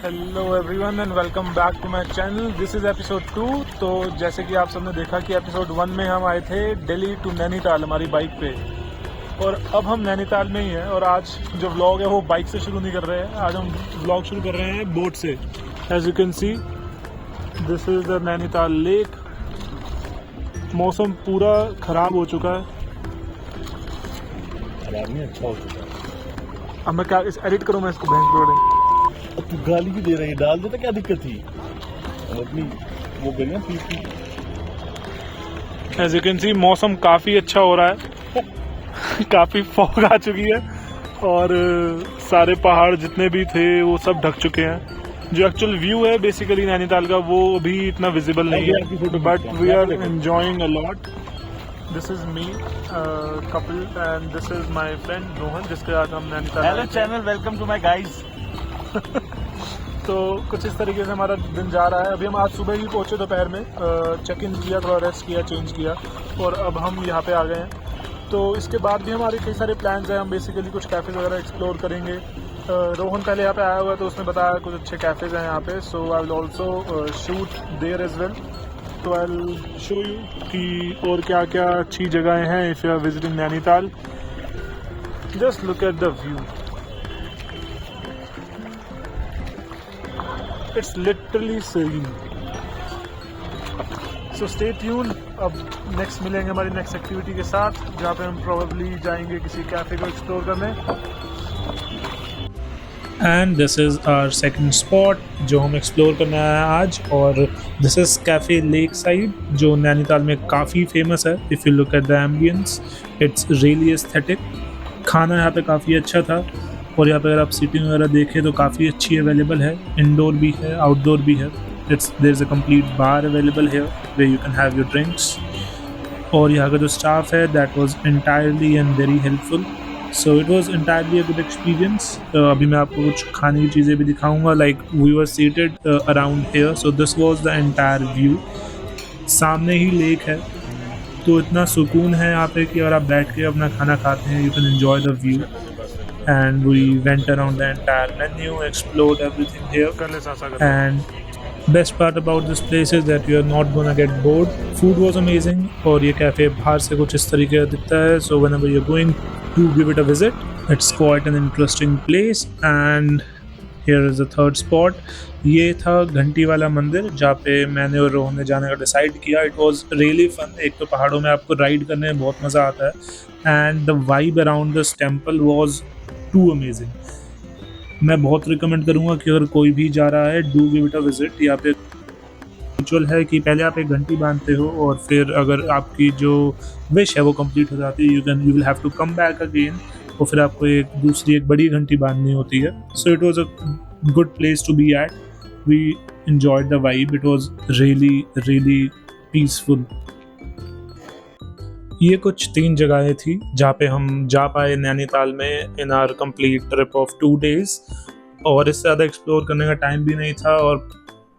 Hello everyone and welcome back to my channel. This is episode 2। तो जैसे कि आप सबने देखा कि एपिसोड 1 में हम आए थे दिल्ली टू नैनीताल हमारी बाइक पे, और अब हम नैनीताल में ही हैं। और आज जो व्लॉग है वो बाइक से शुरू नहीं कर रहे हैं, आज हम व्लॉग शुरू कर रहे हैं बोट से। As you can see this is the Nainital lake. मौसम पूरा ख़राब हो चुका है। अच्छा हो चुका है। अब मैं क्या इस एडिट करूँ मैं इसको बैंक रोड अब तू गाली भी दे रही है, डाल देता क्या दिक्कत थी। अपनी वो करिए पीपी। एज यू कैन सी मौसम काफ़ी अच्छा हो रहा है। काफ़ी फॉग आ चुकी है और सारे पहाड़ जितने भी थे वो सब ढक चुके हैं। जो एक्चुअल व्यू है बेसिकली नैनीताल का वो अभी इतना विजिबल नहीं है, but we are enjoying a lot. This is me Kapil and this is my friend Rohan, जिसके साथ हम Nainital. Hello channel, welcome to my guys. तो कुछ इस तरीके से हमारा दिन जा रहा है। अभी हम आज सुबह ही पहुंचे दोपहर में, चेक इन किया, थोड़ा रेस्ट किया, चेंज किया, और अब हम यहाँ पे आ गए हैं। तो इसके बाद भी हमारे कई सारे प्लान्स हैं। हम बेसिकली कुछ कैफ़े वगैरह एक्सप्लोर करेंगे। रोहन पहले यहाँ पे आया हुआ है तो उसने बताया कुछ अच्छे कैफ़ेज़ हैं यहाँ पे, so I will also shoot there as well. तो आई विल शो यू कि और क्या क्या अच्छी जगहें हैं if you are visiting Nainital. Just look at the view, it's literally serene. So stay tuned. अब नेक्स्ट मिलेंगे हमारी नेक्स्ट एक्टिविटी के साथ, जहाँ पे हम प्रोबेबली जाएंगे किसी कैफ़े को एक्सप्लोर करने। And this is our second spot जो हम एक्सप्लोर करने आए हैं आज, और this is cafe lake side, जो नैनीताल में काफ़ी फेमस है। If you look at the ambience it's really aesthetic. खाना यहाँ पे काफ़ी अच्छा था, और यहाँ पे अगर आप सीटिंग वगैरह देखें तो काफ़ी अच्छी अवेलेबल है। इंडोर भी है, आउटडोर भी है। There is a complete bar available है where you can have your drinks. और यहाँ का जो स्टाफ है that was entirely and very helpful, so it was entirely a good experience. अभी मैं आपको कुछ खाने की चीज़ें भी दिखाऊंगा। Like we were seated around here, so this was the entire view. सामने ही लेक है, तो इतना सुकून है यहाँ पे कि अगर आप बैठ के अपना खाना खाते हैं, you can enjoy the view. And we went around the entire menu, explored everything here. And best part about this place is that you are not gonna get bored. Food was amazing, और ये cafe बाहर से कुछ इस तरीके का दिखता है। So whenever you're going to give it a visit, it's quite an interesting place. And here is the third spot. ये था घंटी वाला मंदिर, जहाँ पे मैंने और रोहन ने जाने का डिसाइड किया। It was really fun. एक तो पहाड़ों में आपको राइड करने में बहुत मज़ा आता है, and the vibe around this temple was too amazing. मैं बहुत रिकमेंड करूँगा कि अगर कोई भी जा रहा है, do give it a visit. यहाँ पे रिचुअल है कि पहले आप एक घंटी बांधते हो, और फिर अगर आपकी जो विश है वो कंप्लीट हो जाती है, you will have to come back again, और फिर आपको एक बड़ी घंटी बांधनी होती है। So it was a good place to be at. We enjoyed the vibe. It was really peaceful. ये कुछ 3 जगहें थी जहाँ पे हम जा पाए नैनीताल में in our complete trip of 2 days, और इससे ज़्यादा एक्सप्लोर करने का टाइम भी नहीं था। और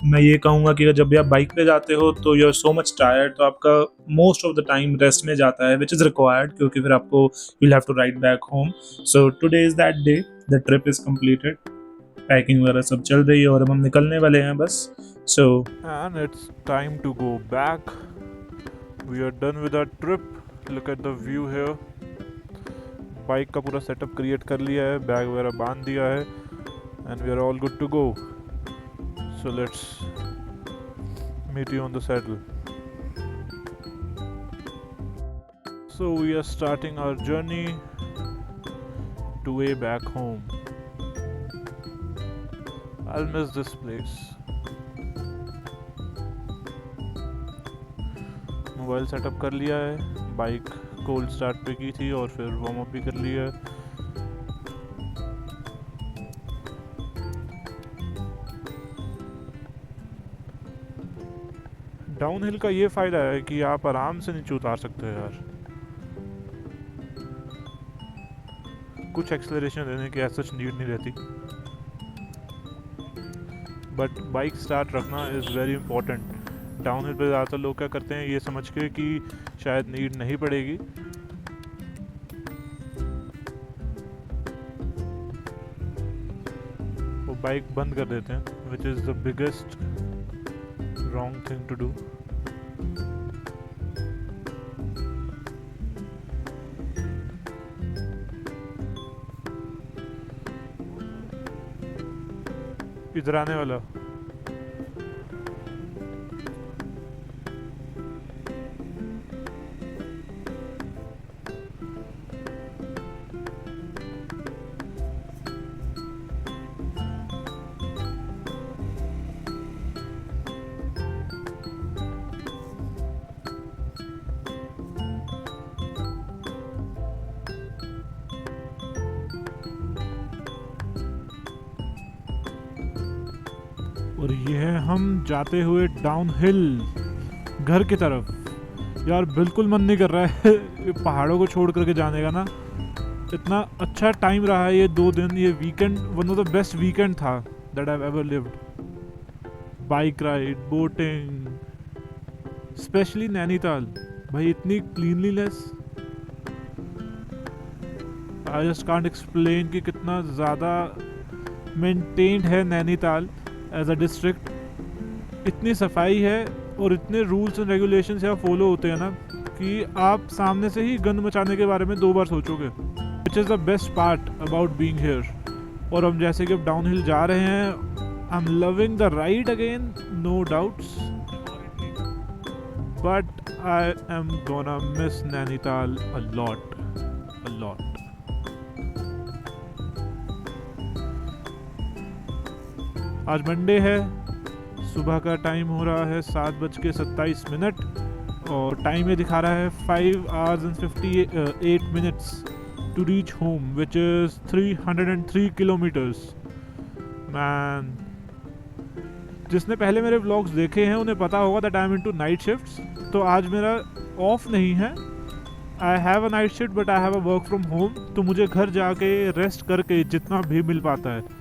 मैं ये कहूँगा कि जब भी आप बाइक पे जाते हो तो you are so much tired, तो आपका most of the time rest में जाता है, विच इज़ रिक्वायर्ड, क्योंकि फिर आपको you will have to ride back home. So today is that day, the trip is completed. Packing वगैरह सब चल रही है और अब हम निकलने वाले हैं बस। So and it's time to go back. We are done with our trip. Look at the view here. Bike का पूरा सेटअप क्रिएट कर लिया है, बैग वगैरह बांध दिया है, and we are all good to go. So let's meet you on the saddle. So we are starting our journey to way back home. I'll miss this place. Mobile setup कर लिया है, bike cold start पे की थी, और फिर warm up भी कर लिया है। डाउन हिल का ये फ़ायदा है कि आप आराम से नीचे उतार सकते हो यार। कुछ एक्सेलरेशन देने की ऐसा नीड नहीं रहती, बट बाइक स्टार्ट रखना is very important. Down hill पर ज़्यादातर लोग क्या करते हैं, ये समझ के कि शायद नीड नहीं पड़ेगी, वो बाइक बंद कर देते हैं, which is the biggest wrong thing to do. इधर आने वाला और ये है हम जाते हुए डाउन हिल घर की तरफ। यार बिल्कुल मन नहीं कर रहा है पहाड़ों को छोड़ करके जाने का ना। इतना अच्छा टाइम रहा है ये 2 दिन, ये weekend one of the best weekend था that I have ever lived. Bike ride, boating, specially Nainital, भाई इतनी cleanliness, I just can't explain कि कितना ज़्यादा मेंटेन्ड है नैनीताल एज अ डिस्ट्रिक्ट। इतनी सफाई है और इतने रूल्स एंड रेगुलेशंस यहाँ फॉलो होते हैं ना कि आप सामने से ही गंद मचाने के बारे में 2 बार सोचोगे, विच is the best part about being here. और हम जैसे कि अब डाउन हिल जा रहे हैं, I am loving the ride again, no doubts, but I am gonna miss Nainital a lot, a lot. आज मंडे है, सुबह का टाइम हो रहा है 7:27 और टाइम ये दिखा रहा है 5 hours and 58 minutes to reach home, which is 303 kilometers. Man, जिसने पहले मेरे व्लॉग्स देखे हैं उन्हें पता होगा that I am into night shifts. तो आज मेरा ऑफ नहीं है, I have a night shift but I have a work from home. तो मुझे घर जाके रेस्ट करके जितना भी मिल पाता है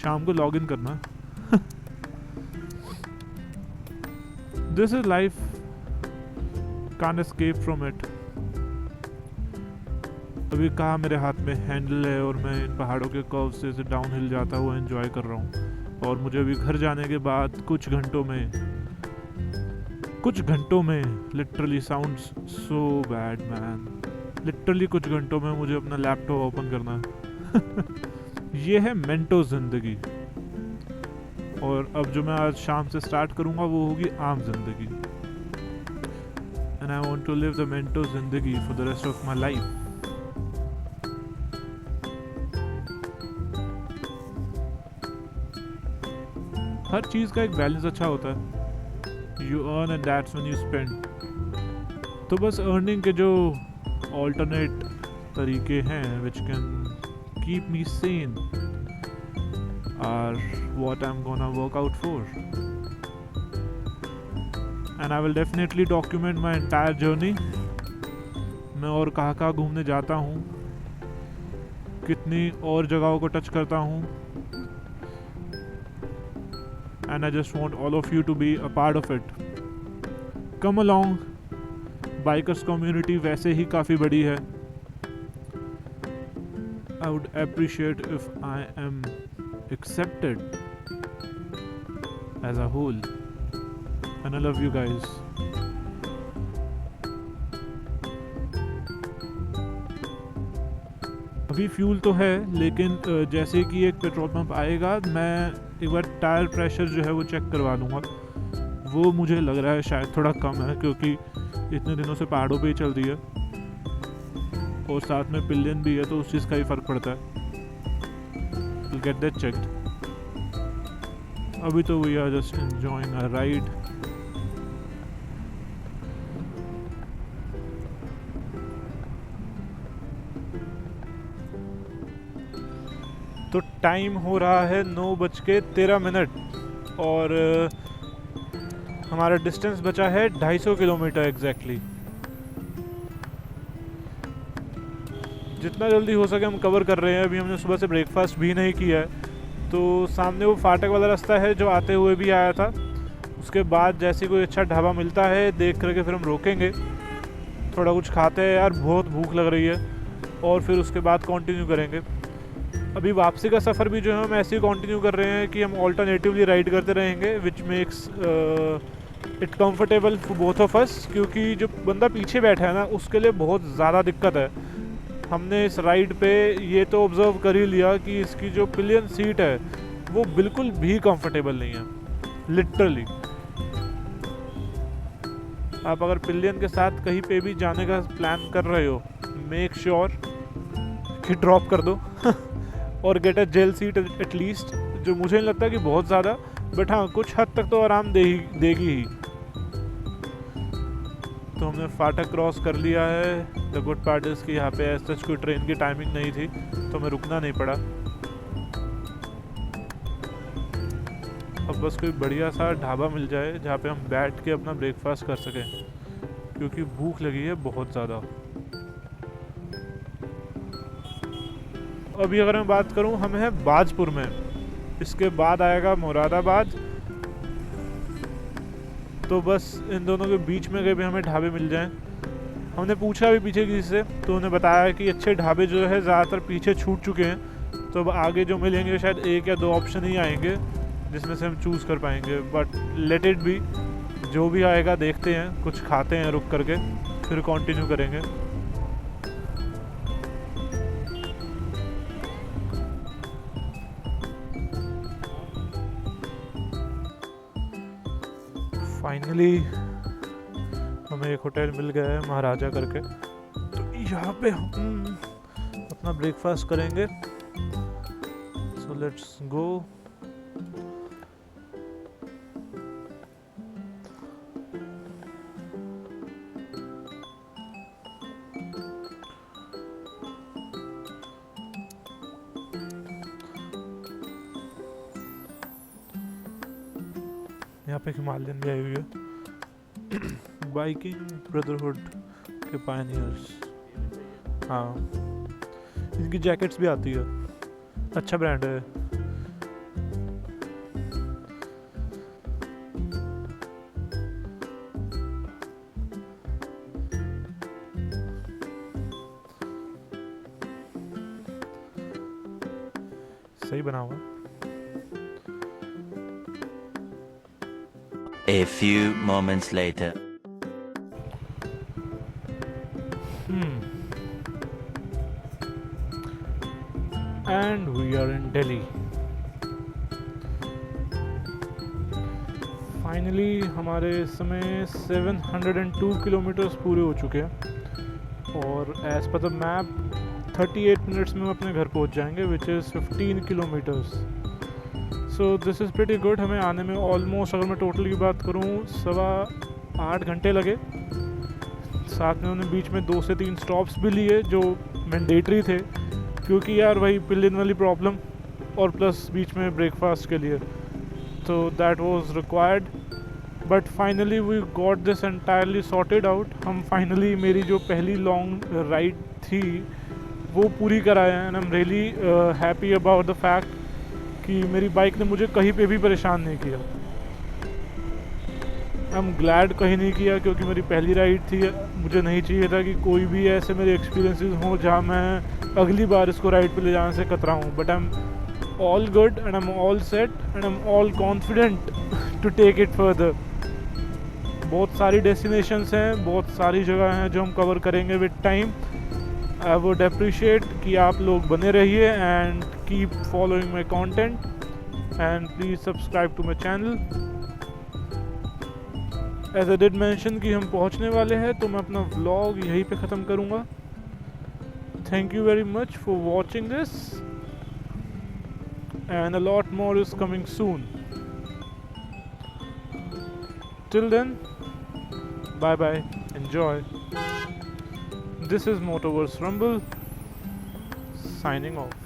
शाम को लॉग इन करना। This is life, can't escape from it. अभी कहाँ मेरे हाथ में हैंडल है और मैं इन पहाड़ों के कर्व से डाउन हिल जाता हुआ एंजॉय कर रहा हूँ। और मुझे अभी घर जाने के बाद कुछ घंटों में literally sounds so bad man, literally कुछ घंटों में मुझे अपना लैपटॉप ओपन करना है। ये है मेंटो जिंदगी। और अब जो मैं आज शाम से स्टार्ट करूंगा वो होगी आम जिंदगी। And I want to live the मेंटो जिंदगी for the rest of my life. हर चीज का एक बैलेंस अच्छा होता है। You earn and that's when you spend. तो बस अर्निंग के जो ऑल्टरनेट तरीके हैं which can keep me sane are what I'm gonna work out for, and I will definitely document my entire journey. मैं और कहाँ घूमने जाता हूँ, कितनी और जगहों को टच करता हूँ, and I just want all of you to be a part of it. Come along, bikers community वैसे ही काफ़ी बड़ी है। I would appreciate if I am accepted as a whole, and I love you guys. अभी fuel तो है, लेकिन जैसे कि एक पेट्रोल पंप आएगा मैं एक बार टायर प्रेशर जो है वो चेक करवा लूँगा। वो मुझे लग रहा है शायद थोड़ा कम है, क्योंकि इतने दिनों से पहाड़ों पे ही चल रही है और साथ में पिलियन भी है, तो उस चीज़ का ही फ़र्क पड़ता है। We'll get that checked. अभी तो we are just enjoying our ride. तो टाइम हो रहा है 9:13 और हमारा डिस्टेंस बचा है 250 किलोमीटर एग्जैक्टली। जितना जल्दी हो सके हम कवर कर रहे हैं। अभी हमने सुबह से ब्रेकफास्ट भी नहीं किया है, तो सामने वो फाटक वाला रास्ता है जो आते हुए भी आया था। उसके बाद जैसे कोई अच्छा ढाबा मिलता है देख करके फिर हम रोकेंगे, थोड़ा कुछ खाते हैं यार, बहुत भूख लग रही है, और फिर उसके बाद कंटिन्यू करेंगे। अभी वापसी का सफ़र भी जो है हम ऐसे ही कंटिन्यू कर रहे हैं कि हम ऑल्टरनेटिवली राइड करते रहेंगे, which makes it comfortable for both of us, क्योंकि जो बंदा पीछे बैठा है ना उसके लिए बहुत ज़्यादा दिक्कत है। हमने इस राइड पे ये तो ऑब्ज़र्व कर ही लिया कि इसकी जो पिलियन सीट है वो बिल्कुल भी कंफर्टेबल नहीं है, लिटरली। आप अगर पिलियन के साथ कहीं पे भी जाने का प्लान कर रहे हो, मेक श्योर कि ड्रॉप कर दो और get a gel seat at least, जो मुझे नहीं लगता कि बहुत ज़्यादा, बट हाँ कुछ हद तक तो आराम देगी ही। तो हमने फाटक क्रॉस कर लिया है। द गुड पार्ट इज़ कि यहाँ पे ऐसा कोई ट्रेन की टाइमिंग नहीं थी तो हमें रुकना नहीं पड़ा। अब बस कोई बढ़िया सा ढाबा मिल जाए जहाँ पे हम बैठ के अपना ब्रेकफास्ट कर सकें, क्योंकि भूख लगी है बहुत ज़्यादा। अभी अगर मैं बात करूँ, हम हैं बाजपुर में, इसके बाद आएगा मुरादाबाद। तो बस इन दोनों के बीच में कहीं भी हमें ढाबे मिल जाएं। हमने पूछा भी पीछे किसी से, तो उन्हें बताया कि अच्छे ढाबे जो है ज़्यादातर पीछे छूट चुके हैं, तो अब आगे जो मिलेंगे शायद 1 या 2 ऑप्शन ही आएंगे जिसमें से हम चूज़ कर पाएंगे। बट लेट इट बी, जो भी आएगा देखते हैं, कुछ खाते हैं रुक करके, फिर कंटिन्यू करेंगे। फाइनली हमें एक होटल मिल गया है महाराजा करके, तो यहाँ पे हम अपना ब्रेकफास्ट करेंगे। So let's go. यहाँ पे हिमालयन भी आई हुई है। बाइकिंग ब्रदरहुड के पायनियर्स, हाँ इनकी जैकेट्स भी आती है, अच्छा ब्रांड है। सही बना हुआ। A few moments later. And we are in Delhi. Finally हमारे इस समय 702 किलोमीटर्स पूरे हो चुके हैं, और as per the map 38 minutes में हम अपने घर पहुंच जाएंगे, which is 15 kilometres. So this is pretty good. हमें आने में ऑलमोस्ट, अगर मैं टोटल की बात करूँ, 7.25 घंटे लगे। साथ में उन्होंने बीच में 2 से 3 स्टॉप्स भी लिए जो मैंडेटरी थे, क्योंकि यार वही पिलियन वाली प्रॉब्लम, और प्लस बीच में ब्रेकफास्ट के लिए, तो that was required. But finally we got this entirely sorted out. हम फाइनली मेरी जो पहली लॉन्ग राइड थी वो पूरी कराए हैं, and I am really happy about the fact कि मेरी बाइक ने मुझे कहीं पे भी परेशान नहीं किया। आई एम ग्लैड कहीं नहीं किया, क्योंकि मेरी पहली राइड थी। मुझे नहीं चाहिए था कि कोई भी ऐसे मेरे एक्सपीरियंसेस हों जहाँ मैं अगली बार इसको राइड पे ले जाने से कतराऊँ। But I am all good and I am all set and I am all confident to take it further. बहुत सारी डेस्टिनेशंस हैं, बहुत सारी जगह हैं जो हम कवर करेंगे with time. I would appreciate कि आप लोग बने रहिए and keep following my content, and please subscribe to my channel. As I did mention कि हम पहुंचने वाले हैं, तो मैं अपना व्लॉग यहीं पे ख़त्म करूँगा। Thank you very much for watching this, and a lot more is coming soon. Till then, bye bye, enjoy. This is Motoverse Rumble signing off.